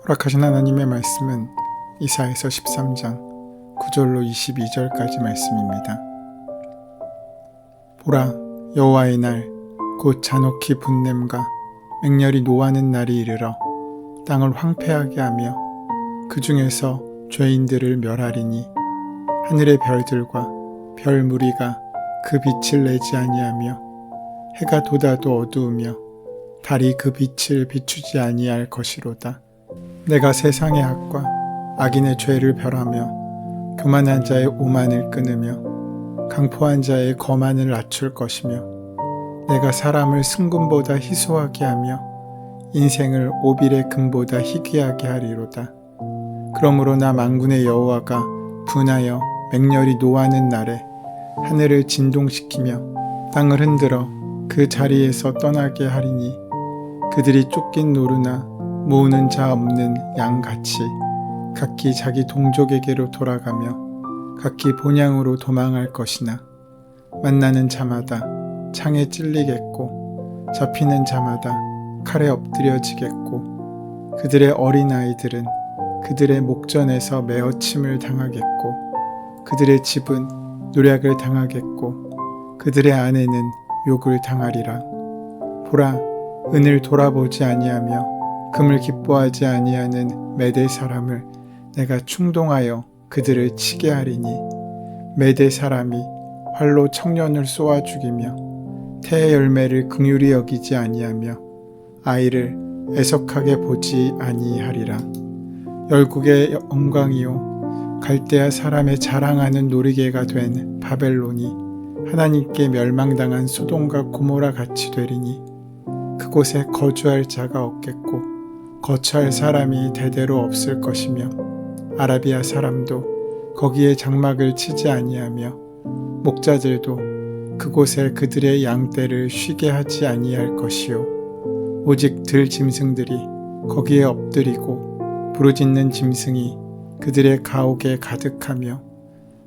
허락하신 하나님의 말씀은 이사야서 13장 9절로 22절까지 말씀입니다. 보라, 여호와의 날, 곧 잔혹히 분냄과 맹렬히 노하는 날이 이르러 땅을 황폐하게 하며 그 중에서 죄인들을 멸하리니 하늘의 별들과 별 무리가 그 빛을 내지 아니하며 해가 돋아도 어두우며 달이 그 빛을 비추지 아니할 것이로다. 내가 세상의 악과 악인의 죄를 벌하며 교만한 자의 오만을 끊으며 강포한 자의 거만을 낮출 것이며 내가 사람을 승금보다 희소하게 하며 인생을 오빌의 금보다 희귀하게 하리로다. 그러므로 나 만군의 여호와가 분하여 맹렬히 노하는 날에 하늘을 진동시키며 땅을 흔들어 그 자리에서 떠나게 하리니 그들이 쫓긴 노루나 모으는 자 없는 양같이 각기 자기 동족에게로 돌아가며 각기 본향으로 도망할 것이나 만나는 자마다 창에 찔리겠고 잡히는 자마다 칼에 엎드려지겠고 그들의 어린아이들은 그들의 목전에서 메어침을 당하겠고 그들의 집은 노략을 당하겠고 그들의 아내는 욕을 당하리라. 보라, 은을 돌아보지 아니하며 금을 기뻐하지 아니하는 메대 사람을 내가 충동하여 그들을 치게 하리니 메대 사람이 활로 청년을 쏘아 죽이며 태의 열매를 긍휼히 여기지 아니하며 아이를 애석하게 보지 아니하리라. 열국의 영광이요 갈대아 사람의 자랑하는 놀이개가 된 바벨론이 하나님께 멸망당한 소돔과 고모라 같이 되리니 그곳에 거주할 자가 없겠고 거처할 사람이 대대로 없을 것이며 아라비아 사람도 거기에 장막을 치지 아니하며 목자들도 그곳에 그들의 양떼를 쉬게 하지 아니할 것이요 오직 들 짐승들이 거기에 엎드리고 부르짖는 짐승이 그들의 가옥에 가득하며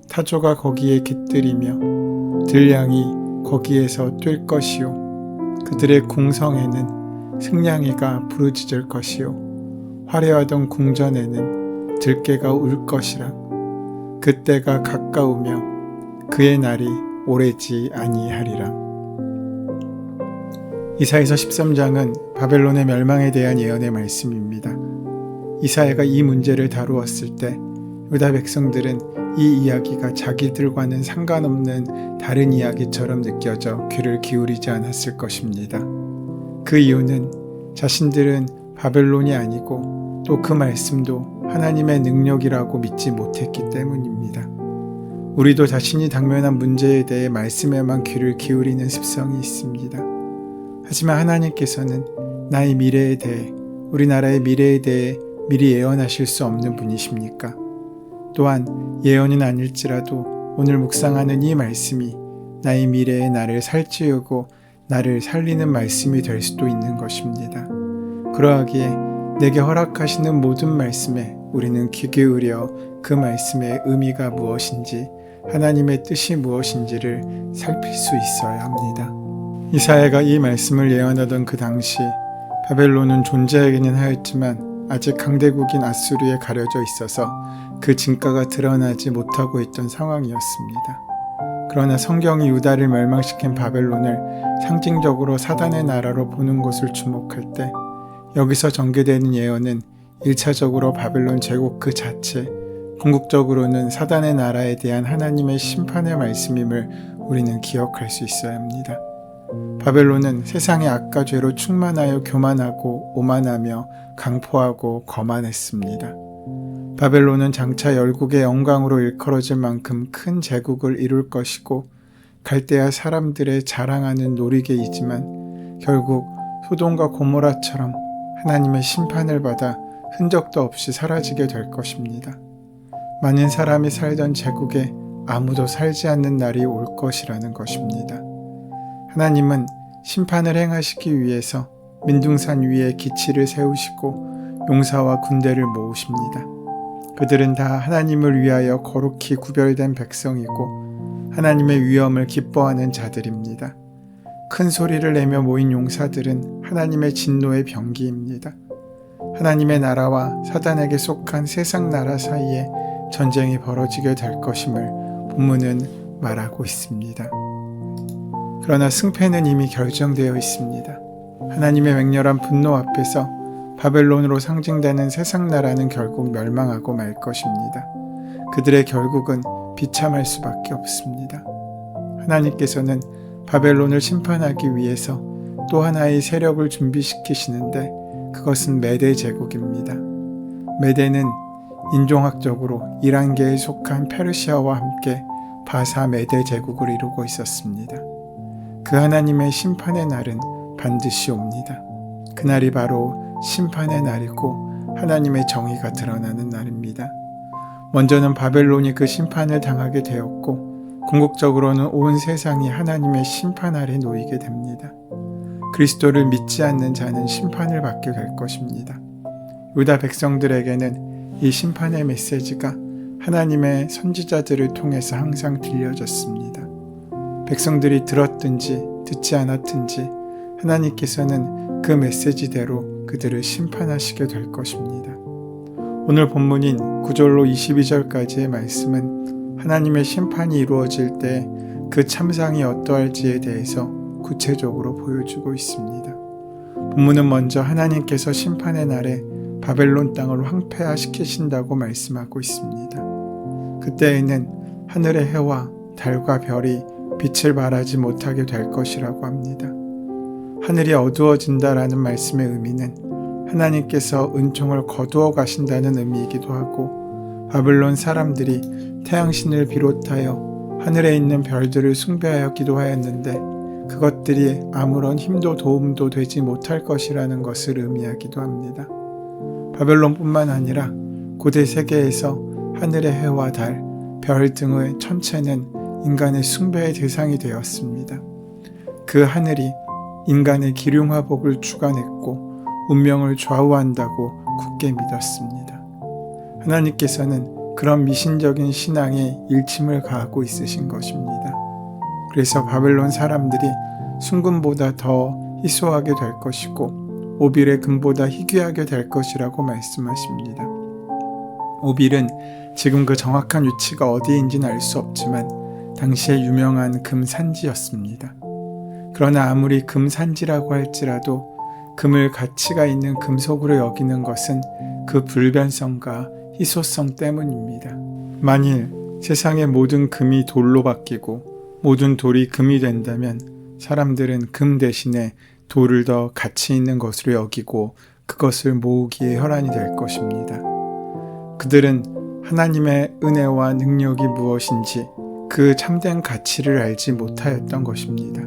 타조가 거기에 깃들이며 들량이 거기에서 뛸 것이요 그들의 궁성에는 승냥이가 부르짖을 것이요 화려하던 궁전에는 들깨가 울 것이라. 그때가 가까우며 그의 날이 오래지 아니하리라. 이사야서 13장은 바벨론의 멸망에 대한 예언의 말씀입니다. 이사야가 이 문제를 다루었을 때 유다 백성들은 이 이야기가 자기들과는 상관없는 다른 이야기처럼 느껴져 귀를 기울이지 않았을 것입니다. 그 이유는 자신들은 바벨론이 아니고 또 그 말씀도 하나님의 능력이라고 믿지 못했기 때문입니다. 우리도 자신이 당면한 문제에 대해 말씀에만 귀를 기울이는 습성이 있습니다. 하지만 하나님께서는 나의 미래에 대해, 우리나라의 미래에 대해 미리 예언하실 수 없는 분이십니까? 또한 예언은 아닐지라도 오늘 묵상하는 이 말씀이 나의 미래에 나를 살찌우고 나를 살리는 말씀이 될 수도 있는 것입니다. 그러하기에 내게 허락하시는 모든 말씀에 우리는 귀 기울여 그 말씀의 의미가 무엇인지 하나님의 뜻이 무엇인지를 살필 수 있어야 합니다. 이사야가 이 말씀을 예언하던 그 당시 바벨론은 존재하기는 하였지만 아직 강대국인 아수르에 가려져 있어서 그 진가가 드러나지 못하고 있던 상황이었습니다. 그러나 성경이 유다를 멸망시킨 바벨론을 상징적으로 사단의 나라로 보는 것을 주목할 때 여기서 전개되는 예언은 1차적으로 바벨론 제국 그 자체, 궁극적으로는 사단의 나라에 대한 하나님의 심판의 말씀임을 우리는 기억할 수 있어야 합니다. 바벨론은 세상의 악과 죄로 충만하여 교만하고 오만하며 강포하고 거만했습니다. 바벨론은 장차 열국의 영광으로 일컬어질 만큼 큰 제국을 이룰 것이고 갈대아 사람들의 자랑하는 놀이개이지만 결국 소돔과 고모라처럼 하나님의 심판을 받아 흔적도 없이 사라지게 될 것입니다. 많은 사람이 살던 제국에 아무도 살지 않는 날이 올 것이라는 것입니다. 하나님은 심판을 행하시기 위해서 민둥산 위에 기치를 세우시고 용사와 군대를 모으십니다. 그들은 다 하나님을 위하여 거룩히 구별된 백성이고 하나님의 위엄을 기뻐하는 자들입니다. 큰 소리를 내며 모인 용사들은 하나님의 진노의 병기입니다. 하나님의 나라와 사단에게 속한 세상 나라 사이에 전쟁이 벌어지게 될 것임을 본문은 말하고 있습니다. 그러나 승패는 이미 결정되어 있습니다. 하나님의 맹렬한 분노 앞에서 바벨론으로 상징되는 세상 나라는 결국 멸망하고 말 것입니다. 그들의 결국은 비참할 수밖에 없습니다. 하나님께서는 바벨론을 심판하기 위해서 또 하나의 세력을 준비시키시는데 그것은 메대 제국입니다. 메대는 인종학적으로 이란계에 속한 페르시아와 함께 바사 메대 제국을 이루고 있었습니다. 그 하나님의 심판의 날은 반드시 옵니다. 그날이 바로 심판의 날이고 하나님의 정의가 드러나는 날입니다. 먼저는 바벨론이 그 심판을 당하게 되었고 궁극적으로는 온 세상이 하나님의 심판 아래 놓이게 됩니다. 그리스도를 믿지 않는 자는 심판을 받게 될 것입니다. 유다 백성들에게는 이 심판의 메시지가 하나님의 선지자들을 통해서 항상 들려졌습니다. 백성들이 들었든지 듣지 않았든지 하나님께서는 그 메시지대로 그들을 심판하시게 될 것입니다. 오늘 본문인 9절로 22절까지의 말씀은 하나님의 심판이 이루어질 때 그 참상이 어떠할지에 대해서 구체적으로 보여주고 있습니다. 본문은 먼저 하나님께서 심판의 날에 바벨론 땅을 황폐화시키신다고 말씀하고 있습니다. 그때에는 하늘의 해와 달과 별이 빛을 발하지 못하게 될 것이라고 합니다. 하늘이 어두워진다라는 말씀의 의미는 하나님께서 은총을 거두어 가신다는 의미이기도 하고 바벨론 사람들이 태양신을 비롯하여 하늘에 있는 별들을 숭배하여 기도하였는데 그것들이 아무런 힘도 도움도 되지 못할 것이라는 것을 의미하기도 합니다. 바벨론뿐만 아니라 고대 세계에서 하늘의 해와 달, 별 등의 천체는 인간의 숭배의 대상이 되었습니다. 그 하늘이 인간의 기륭화복을 주관했고 운명을 좌우한다고 굳게 믿었습니다. 하나님께서는 그런 미신적인 신앙에 일침을 가하고 있으신 것입니다. 그래서 바벨론 사람들이 순금보다 더 희소하게 될 것이고 오빌의 금보다 희귀하게 될 것이라고 말씀하십니다. 오빌은 지금 그 정확한 위치가 어디인지는 알 수 없지만 당시에 유명한 금산지였습니다. 그러나 아무리 금산지라고 할지라도 금을 가치가 있는 금속으로 여기는 것은 그 불변성과 희소성 때문입니다. 만일 세상의 모든 금이 돌로 바뀌고 모든 돌이 금이 된다면 사람들은 금 대신에 돌을 더 가치 있는 것으로 여기고 그것을 모으기에 혈안이 될 것입니다. 그들은 하나님의 은혜와 능력이 무엇인지 그 참된 가치를 알지 못하였던 것입니다.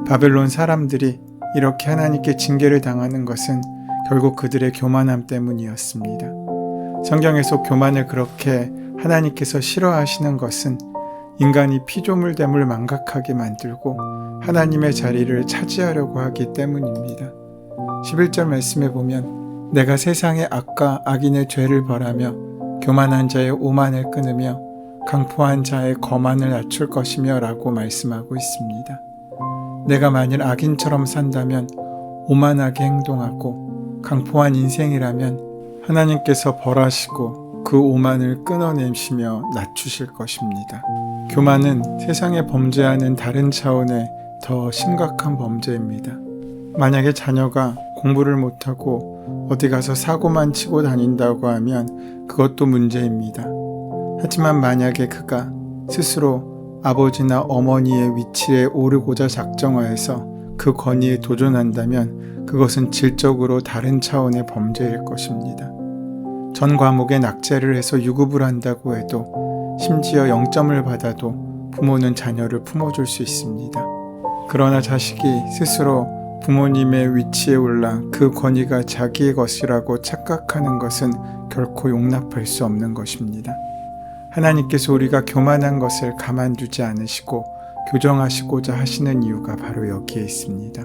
바벨론 사람들이 이렇게 하나님께 징계를 당하는 것은 결국 그들의 교만함 때문이었습니다. 성경에서 교만을 그렇게 하나님께서 싫어하시는 것은 인간이 피조물됨을 망각하게 만들고 하나님의 자리를 차지하려고 하기 때문입니다. 11절 말씀에 보면 내가 세상의 악과 악인의 죄를 벌하며 교만한 자의 오만을 끊으며 강포한 자의 거만을 낮출 것이며 라고 말씀하고 있습니다. 내가 만일 악인처럼 산다면 오만하게 행동하고 강포한 인생이라면 하나님께서 벌하시고 그 오만을 끊어내시며 낮추실 것입니다. 교만은 세상에 범죄하는 다른 차원의 더 심각한 범죄입니다. 만약에 자녀가 공부를 못하고 어디 가서 사고만 치고 다닌다고 하면 그것도 문제입니다. 하지만 만약에 그가 스스로 아버지나 어머니의 위치에 오르고자 작정하여서 그 권위에 도전한다면 그것은 질적으로 다른 차원의 범죄일 것입니다. 전 과목에 낙제를 해서 유급을 한다고 해도 심지어 0점을 받아도 부모는 자녀를 품어줄 수 있습니다. 그러나 자식이 스스로 부모님의 위치에 올라 그 권위가 자기의 것이라고 착각하는 것은 결코 용납할 수 없는 것입니다. 하나님께서 우리가 교만한 것을 가만두지 않으시고 교정하시고자 하시는 이유가 바로 여기에 있습니다.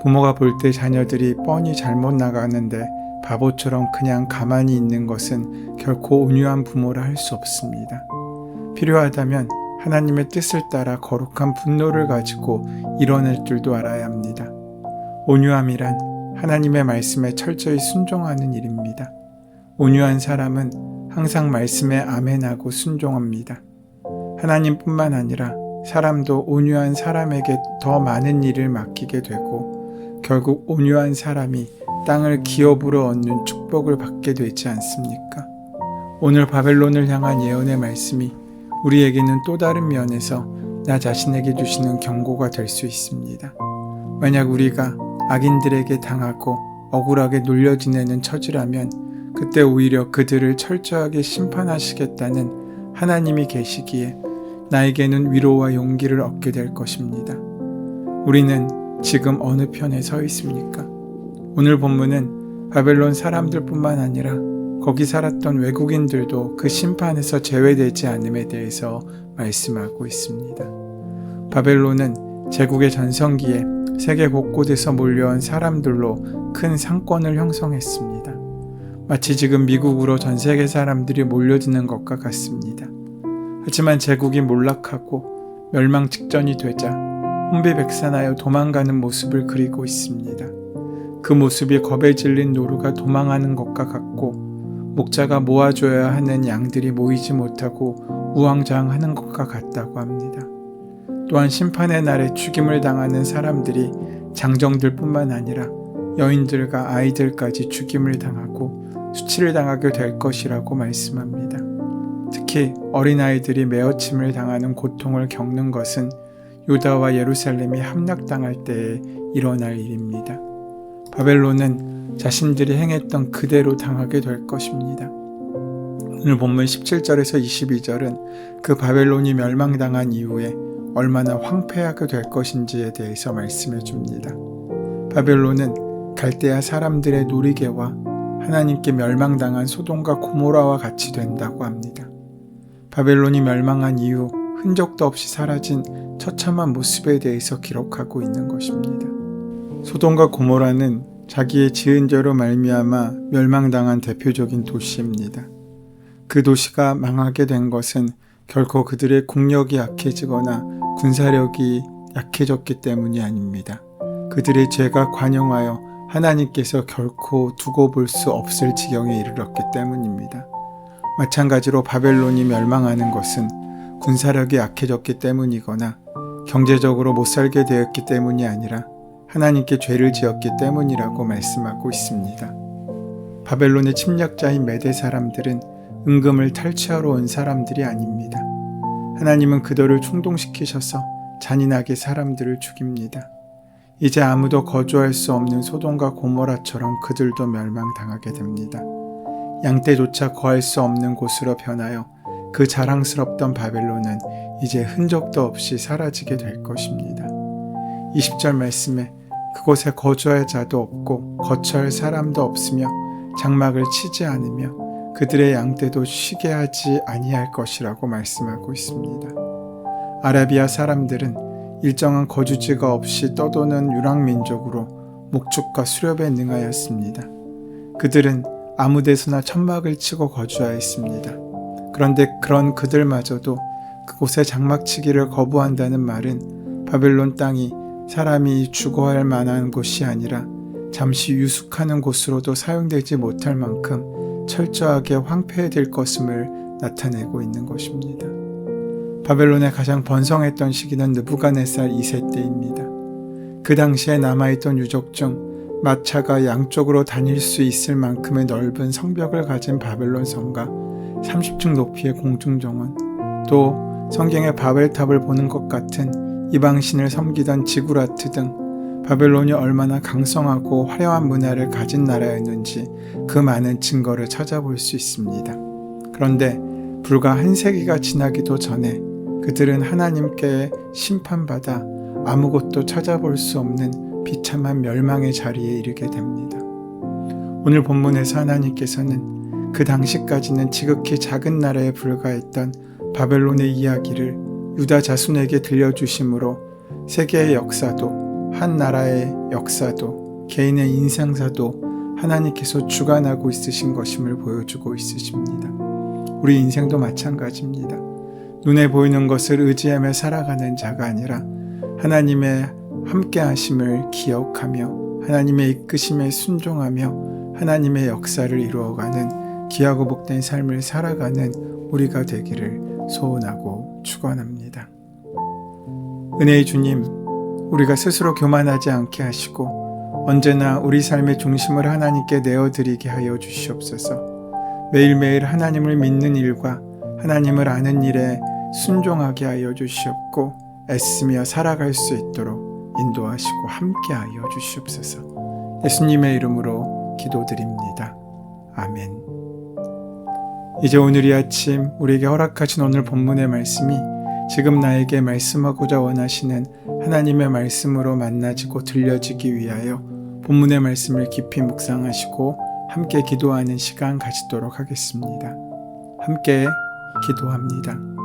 부모가 볼 때 자녀들이 뻔히 잘못 나가는데 바보처럼 그냥 가만히 있는 것은 결코 온유한 부모라 할 수 없습니다. 필요하다면 하나님의 뜻을 따라 거룩한 분노를 가지고 이뤄낼 줄도 알아야 합니다. 온유함이란 하나님의 말씀에 철저히 순종하는 일입니다. 온유한 사람은 항상 말씀에 아멘하고 순종합니다. 하나님뿐만 아니라 사람도 온유한 사람에게 더 많은 일을 맡기게 되고 결국 온유한 사람이 땅을 기업으로 얻는 축복을 받게 되지 않습니까? 오늘 바벨론을 향한 예언의 말씀이 우리에게는 또 다른 면에서 나 자신에게 주시는 경고가 될 수 있습니다. 만약 우리가 악인들에게 당하고 억울하게 놀려 지내는 처지라면 그때 오히려 그들을 철저하게 심판하시겠다는 하나님이 계시기에 나에게는 위로와 용기를 얻게 될 것입니다. 우리는 지금 어느 편에 서 있습니까? 오늘 본문은 바벨론 사람들뿐만 아니라 거기 살았던 외국인들도 그 심판에서 제외되지 않음에 대해서 말씀하고 있습니다. 바벨론은 제국의 전성기에 세계 곳곳에서 몰려온 사람들로 큰 상권을 형성했습니다. 마치 지금 미국으로 전 세계 사람들이 몰려드는 것과 같습니다. 하지만 제국이 몰락하고 멸망 직전이 되자 혼비백산하여 도망가는 모습을 그리고 있습니다. 그 모습이 겁에 질린 노루가 도망하는 것과 같고 목자가 모아줘야 하는 양들이 모이지 못하고 우왕좌왕하는 것과 같다고 합니다. 또한 심판의 날에 죽임을 당하는 사람들이 장정들뿐만 아니라 여인들과 아이들까지 죽임을 당하고 수치를 당하게 될 것이라고 말씀합니다. 특히 어린아이들이 매어침을 당하는 고통을 겪는 것은 유다와 예루살렘이 함락당할 때에 일어날 일입니다. 바벨론은 자신들이 행했던 그대로 당하게 될 것입니다. 오늘 본문 17절에서 22절은 그 바벨론이 멸망당한 이후에 얼마나 황폐하게 될 것인지에 대해서 말씀해 줍니다. 바벨론은 갈대아 사람들의 놀이개와 하나님께 멸망당한 소돔과 고모라와 같이 된다고 합니다. 바벨론이 멸망한 이후 흔적도 없이 사라진 처참한 모습에 대해서 기록하고 있는 것입니다. 소돔과 고모라는 자기의 지은 죄로 말미암아 멸망당한 대표적인 도시입니다. 그 도시가 망하게 된 것은 결코 그들의 국력이 약해지거나 군사력이 약해졌기 때문이 아닙니다. 그들의 죄가 관영하여 하나님께서 결코 두고 볼 수 없을 지경에 이르렀기 때문입니다. 마찬가지로 바벨론이 멸망하는 것은 군사력이 약해졌기 때문이거나 경제적으로 못 살게 되었기 때문이 아니라 하나님께 죄를 지었기 때문이라고 말씀하고 있습니다. 바벨론의 침략자인 메대 사람들은 은금을 탈취하러 온 사람들이 아닙니다. 하나님은 그들을 충동시키셔서 잔인하게 사람들을 죽입니다. 이제 아무도 거주할 수 없는 소돔과 고모라처럼 그들도 멸망당하게 됩니다. 양떼조차 거할 수 없는 곳으로 변하여 그 자랑스럽던 바벨론은 이제 흔적도 없이 사라지게 될 것입니다. 20절 말씀에 그곳에 거주할 자도 없고 거처할 사람도 없으며 장막을 치지 않으며 그들의 양떼도 쉬게 하지 아니할 것이라고 말씀하고 있습니다. 아라비아 사람들은 일정한 거주지가 없이 떠도는 유랑민족으로 목축과 수렵에 능하였습니다. 그들은 아무 데서나 천막을 치고 거주하였습니다. 그런데 그런 그들마저도 그곳에 장막치기를 거부한다는 말은 바벨론 땅이 사람이 죽어할 만한 곳이 아니라 잠시 유숙하는 곳으로도 사용되지 못할 만큼 철저하게 황폐해질 것임을 나타내고 있는 것입니다. 바벨론의 가장 번성했던 시기는 느부갓네살 2세 때입니다. 그 당시에 남아있던 유적 중 마차가 양쪽으로 다닐 수 있을 만큼의 넓은 성벽을 가진 바벨론 성과 30층 높이의 공중정원, 또 성경의 바벨탑을 보는 것 같은 이방신을 섬기던 지구라트 등 바벨론이 얼마나 강성하고 화려한 문화를 가진 나라였는지 그 많은 증거를 찾아볼 수 있습니다. 그런데 불과 한 세기가 지나기도 전에 그들은 하나님께 심판받아 아무것도 찾아볼 수 없는 비참한 멸망의 자리에 이르게 됩니다. 오늘 본문에서 하나님께서는 그 당시까지는 지극히 작은 나라에 불과했던 바벨론의 이야기를 유다 자손에게 들려주심으로 세계의 역사도 한 나라의 역사도 개인의 인생사도 하나님께서 주관하고 있으신 것임을 보여주고 있으십니다. 우리 인생도 마찬가지입니다. 눈에 보이는 것을 의지하며 살아가는 자가 아니라 하나님의 함께 하심을 기억하며 하나님의 이끄심에 순종하며 하나님의 역사를 이루어가는 귀하고 복된 삶을 살아가는 우리가 되기를 소원하고 축원합니다. 은혜의 주님, 우리가 스스로 교만하지 않게 하시고 언제나 우리 삶의 중심을 하나님께 내어드리게 하여 주시옵소서. 매일매일 하나님을 믿는 일과 하나님을 아는 일에 순종하게 하여 주시옵고 애쓰며 살아갈 수 있도록 인도하시고 함께하여 주시옵소서. 예수님의 이름으로 기도드립니다. 아멘. 이제 오늘 이 아침 우리에게 허락하신 오늘 본문의 말씀이 지금 나에게 말씀하고자 원하시는 하나님의 말씀으로 만나지고 들려지기 위하여 본문의 말씀을 깊이 묵상하시고 함께 기도하는 시간 가지도록 하겠습니다. 함께 기도합니다.